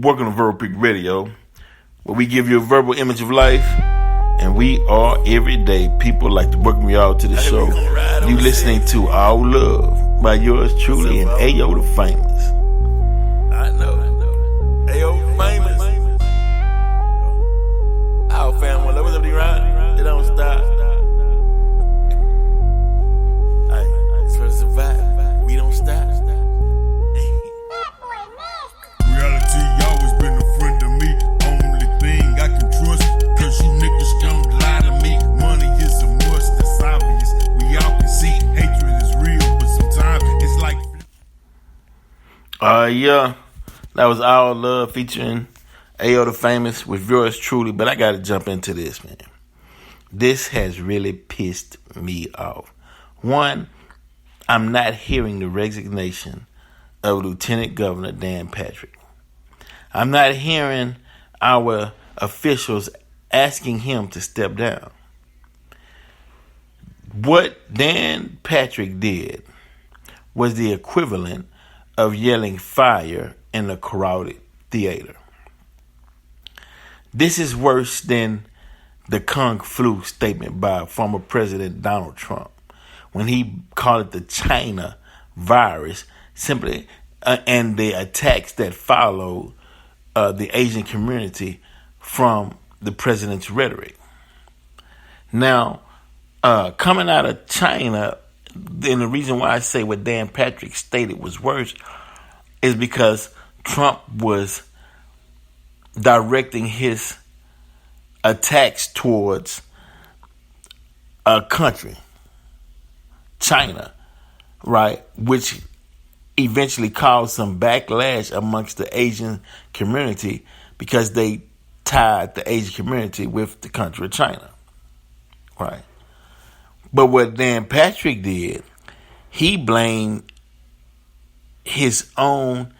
Welcome to Verbal Peak Radio, where we give you a verbal image of life, and we are everyday people. Like to welcome you all to the show. You listening to Our Love by yours truly and Ayo the Famous. I know. Ayo the Famous. Our family, what's up, D-Rod? It don't stop. Hey, it's for the survive. We don't stop. Reality always been a friend of me. Only thing I can trust, cause you niggas don't lie to me. Money is a must, that's obvious. We all can see hatred is real, but sometimes it's like Yeah, that was Our Love featuring Ayo the Famous with yours truly. But I gotta jump into this, man. This has really pissed me off. One, I'm not hearing the resignation of Lieutenant Governor Dan Patrick. I'm not hearing our officials asking him to step down. What Dan Patrick did was the equivalent of yelling fire in a crowded theater. This is worse than the Kung Flu statement by former President Donald Trump when he called it the China virus, simply and the attacks that followed the Asian community from the president's rhetoric. Now, coming out of China, and the reason why I say what Dan Patrick stated was worse is because Trump was directing his attacks towards a country, China, right, which eventually caused some backlash amongst the Asian community because they tied the Asian community with the country of China, right? But what Dan Patrick did, he blamed his own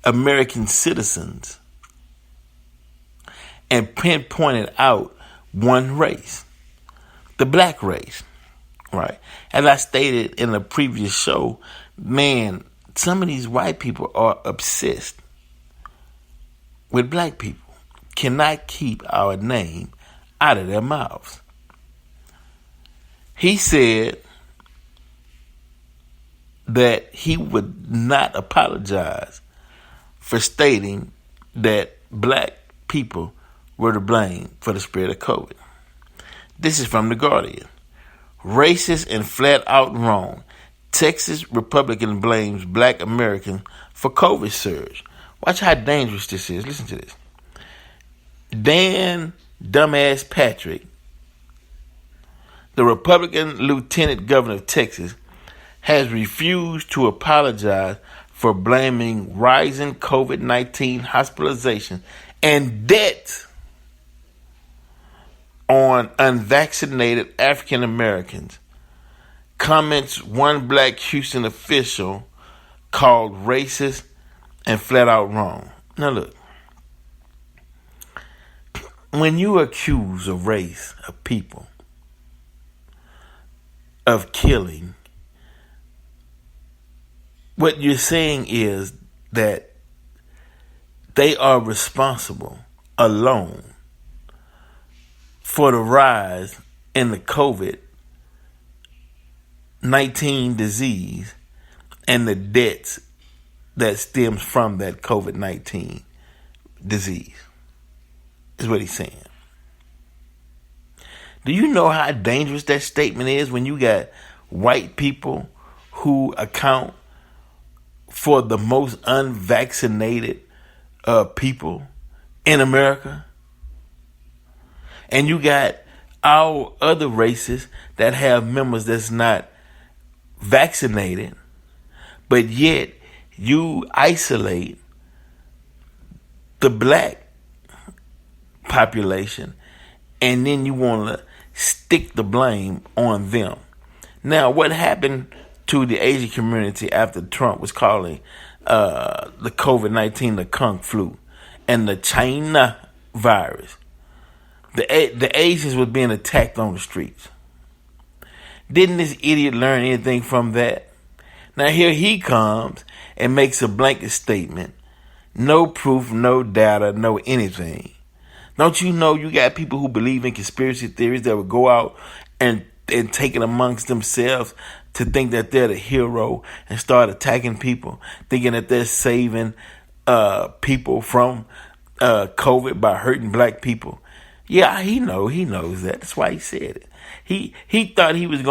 American citizens and pinpointed out one race, the black race, right? As I stated in a previous show, man, some of these white people are obsessed with black people, cannot keep our name out of their mouths. He said that he would not apologize for stating that black people were to blame for the spread of COVID. This is from The Guardian. Racist and flat out wrong. Texas Republican blames black Americans for COVID surge. Watch how dangerous this is. Listen to this. Dan Dumbass Patrick, the Republican Lieutenant Governor of Texas, has refused to apologize for blaming rising COVID-19 hospitalization and deaths on unvaccinated African Americans. Comments one black Houston official called racist and flat out wrong. Now look, when you accuse a race of people of killing, what you're saying is that they are responsible alone for the rise in the COVID-19 disease and the deaths that stems from that COVID-19 disease, is what he's saying. Do you know how dangerous that statement is when you got white people who account for the most unvaccinated people in America? And you got our other races that have members that's not vaccinated, but yet you isolate the black population and then you want to stick the blame on them. Now, what happened to the Asian community after Trump was calling the COVID-19 the Kung Flu and the China virus? The Asians were being attacked on the streets. Didn't this idiot learn anything from that? Now here he comes and makes a blanket statement No proof, no data, no anything. Don't you know you got people who believe in conspiracy theories that would go out and take it amongst themselves to think that they're the hero and start attacking people, thinking that they're saving people from COVID by hurting black people. Yeah, he knows that. That's why he said it. He thought he was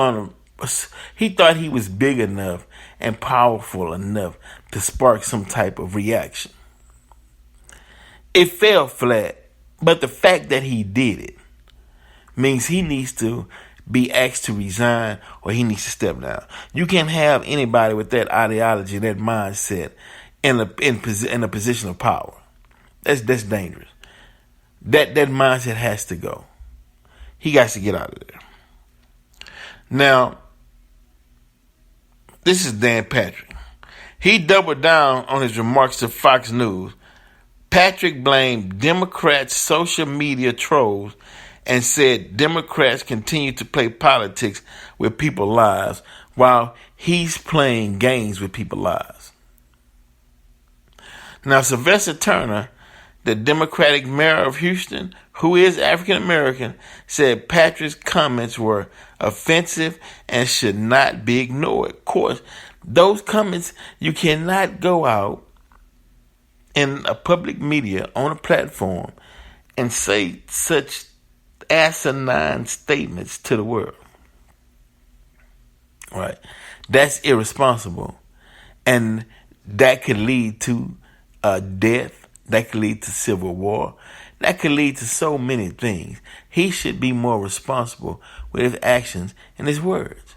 big enough and powerful enough to spark some type of reaction. It fell flat, but the fact that he did it means he needs to be asked to resign or he needs to step down. You can't have anybody with that ideology, that mindset in a position of power. That's dangerous. That mindset has to go. He got to get out of there. Now, this is Dan Patrick. He doubled down on his remarks to Fox News. Patrick blamed Democrats' social media trolls and said Democrats continue to play politics with people's lives while he's playing games with people's lives. Now, Sylvester Turner, the Democratic mayor of Houston, who is African American, said Patrick's comments were offensive and should not be ignored. Of course, those comments, you cannot go out in a public media on a platform and say such asinine statements to the world. Right? That's irresponsible. And that could lead to death. That could lead to civil war. That could lead to so many things. He should be more responsible with his actions and his words.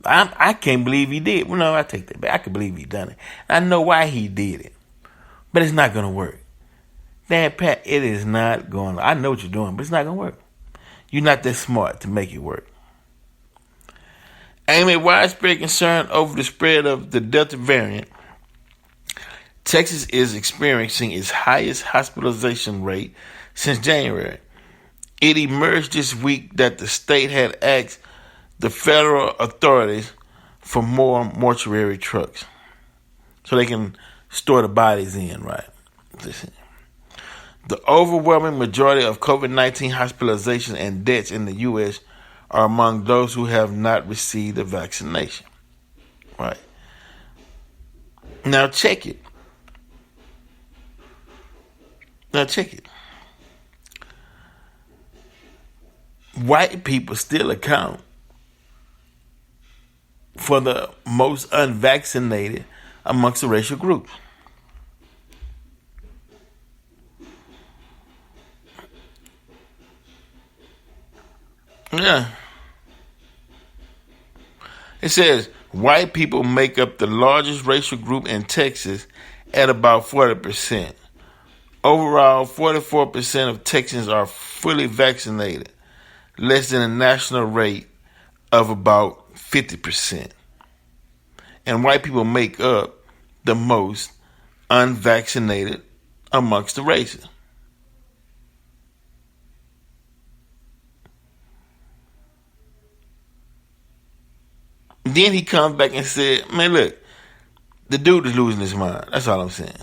I can't believe he did. Well, no, I take that back. I can believe he done it. I know why he did it. But it's not going to work. Dan Pat, it is not going to. I know what you're doing, but it's not going to work. You're not that smart to make it work. Amid widespread concern over the spread of the Delta variant, Texas is experiencing its highest hospitalization rate since January. It emerged this week that the state had asked the federal authorities for more mortuary trucks so they can store the bodies in, right? The overwhelming majority of COVID-19 hospitalizations and deaths in the U.S. are among those who have not received a vaccination, right? Now check it. White people still account for the most unvaccinated amongst the racial groups. Yeah. It says white people make up the largest racial group in Texas at about 40%. Overall, 44% of Texans are fully vaccinated, less than a national rate of about 50%. And white people make up the most unvaccinated amongst the races. Then he comes back and said, man, look, the dude is losing his mind. That's all I'm saying.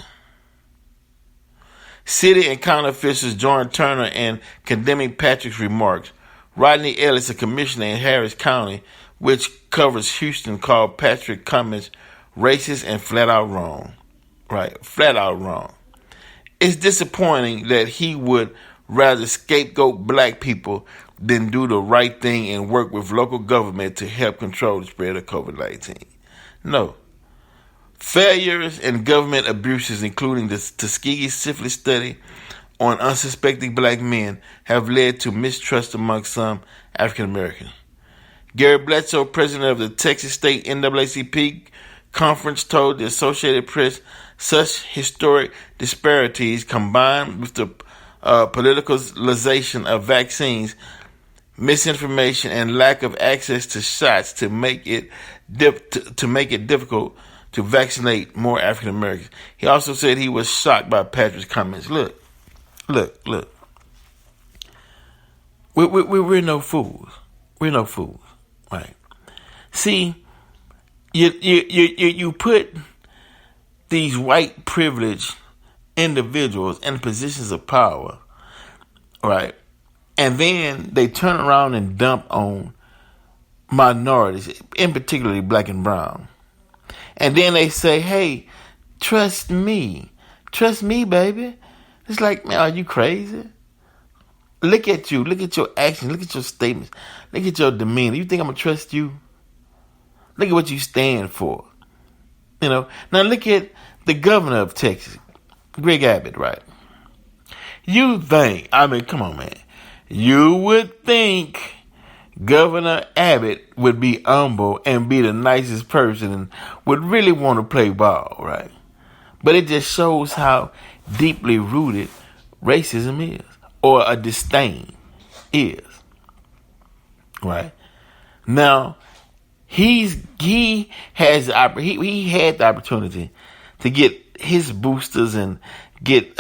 City and county officials joined Turner in condemning Patrick's remarks. Rodney Ellis, a commissioner in Harris County, which covers Houston, called Patrick's comments racist and flat out wrong. Right, flat out wrong. It's disappointing that he would rather scapegoat black people than do the right thing and work with local government to help control the spread of COVID-19. No. Failures and government abuses, including the Tuskegee syphilis study on unsuspecting black men, have led to mistrust among some African Americans. Gary Bledsoe, president of the Texas State NAACP Conference, told the Associated Press such historic disparities combined with the politicalization of vaccines, misinformation, and lack of access to shots to make it difficult to vaccinate more African Americans. He also said he was shocked by Patrick's comments. Look. We're no fools. We're no fools, right? See, you put these white privileged individuals in positions of power, right? And then they turn around and dump on minorities, in particularly black and brown. And then they say, hey, trust me. Trust me, baby. It's like, man, are you crazy? Look at you. Look at your actions. Look at your statements. Look at your demeanor. You think I'm going to trust you? Look at what you stand for. Now look at the governor of Texas, Greg Abbott, right? You think, come on, man. You would think Governor Abbott would be humble and be the nicest person and would really want to play ball, right? But it just shows how deeply rooted racism is, or a disdain is, right? Now, he had the opportunity to get his boosters and get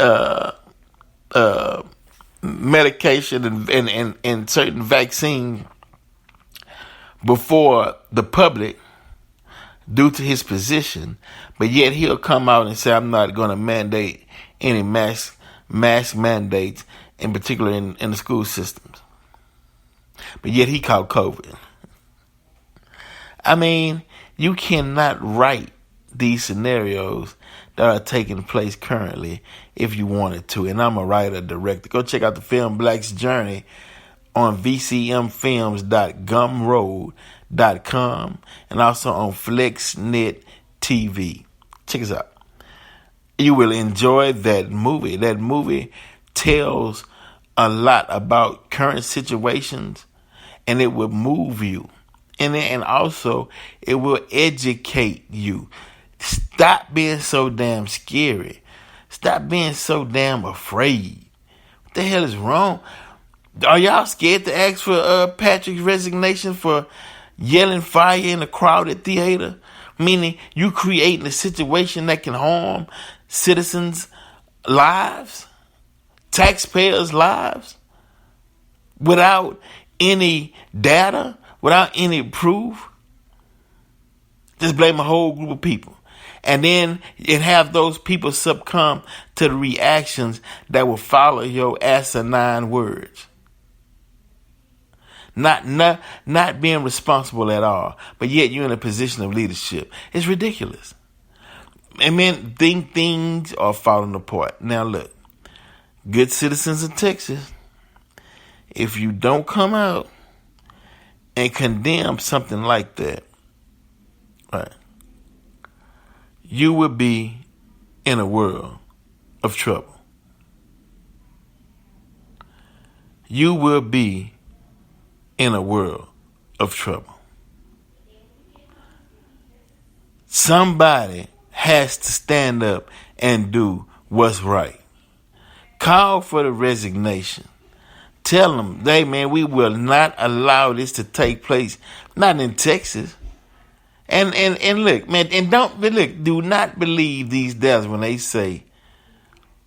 medication and certain vaccine before the public due to his position, but yet he'll come out and say, I'm not going to mandate any mask mandates, in particular in the school systems. But yet he caught COVID. You cannot write these scenarios that are taking place currently if you wanted to. And I'm a writer, director. Go check out the film Black's Journey on vcmfilms.gumroad.com and also on FlexNet TV. Check us out. You will enjoy that movie. That movie tells a lot about current situations, and it will move you. And also, it will educate you. Stop being so damn scary. Stop being so damn afraid. What the hell is wrong? Are y'all scared to ask for Patrick's resignation for yelling fire in a crowded theater? Meaning you creating a situation that can harm citizens' lives, taxpayers' lives, without any data, without any proof. Just blame a whole group of people. And then it have those people succumb to the reactions that will follow your asinine words. Not being responsible at all, but yet you're in a position of leadership. It's ridiculous. And man, things are falling apart. Now look, good citizens of Texas, if you don't come out and condemn something like that, right, you will be in a world of trouble. You will be in a world of trouble. Somebody has to stand up and do what's right. Call for the resignation. Tell them, hey man, we will not allow this to take place. Not in Texas. And look, man, do not believe these devils when they say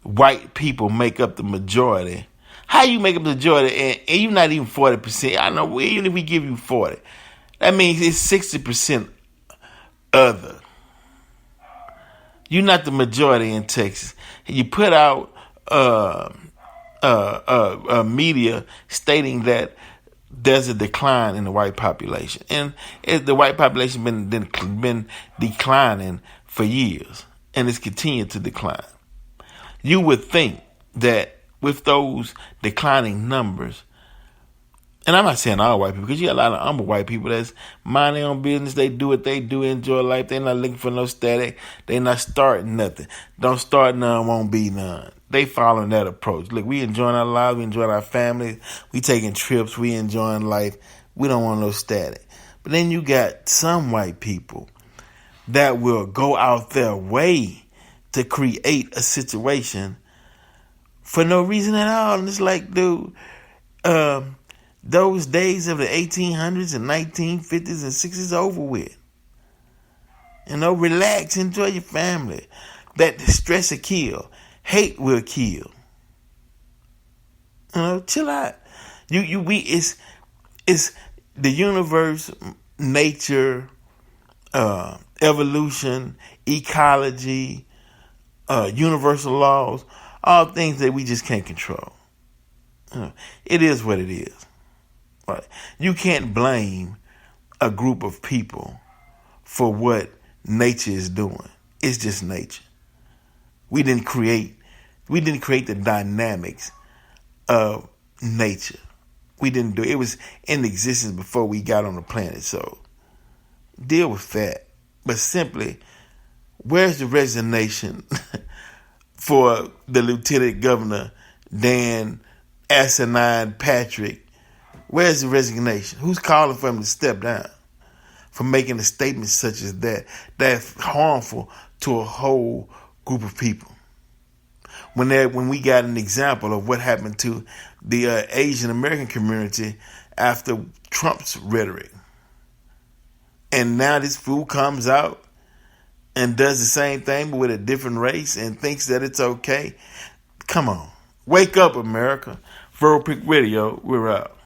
white people make up the majority. How you make up the majority and you're not even 40%? I know, even if we give you 40, that means it's 60% other. You're not the majority in Texas. You put out media stating that there's a decline in the white population, and the white population been declining for years, and it's continued to decline. You would think that with those declining numbers, and I'm not saying all white people, because you got a lot of humble white people that's mind their own business. They do what they do, enjoy life. They're not looking for no static. They're not starting nothing. Don't start none, won't be none. They following that approach. Look, we enjoying our lives. We enjoying our families. We taking trips. We enjoying life. We don't want no static. But then you got some white people that will go out their way to create a situation for no reason at all. And it's like, dude, those days of the 1800s and 1950s and 60s over with. Relax, enjoy your family. That stress will kill. Hate will kill. Chill out. It's the universe, nature, evolution, ecology, universal laws, all things that we just can't control. It is what it is. Right? You can't blame a group of people for what nature is doing. It's just nature. We didn't create the dynamics of nature. We didn't do it. It was in existence before we got on the planet. So deal with that. But simply, where's the resignation for the Lieutenant Governor Dan Patrick? Where's the resignation? Who's calling for him to step down for making a statement such as that that's harmful to a whole group of people? When we got an example of what happened to the Asian American community after Trump's rhetoric. And now this fool comes out and does the same thing but with a different race and thinks that it's okay. Come on. Wake up, America. Furrow Pick Radio, we're out.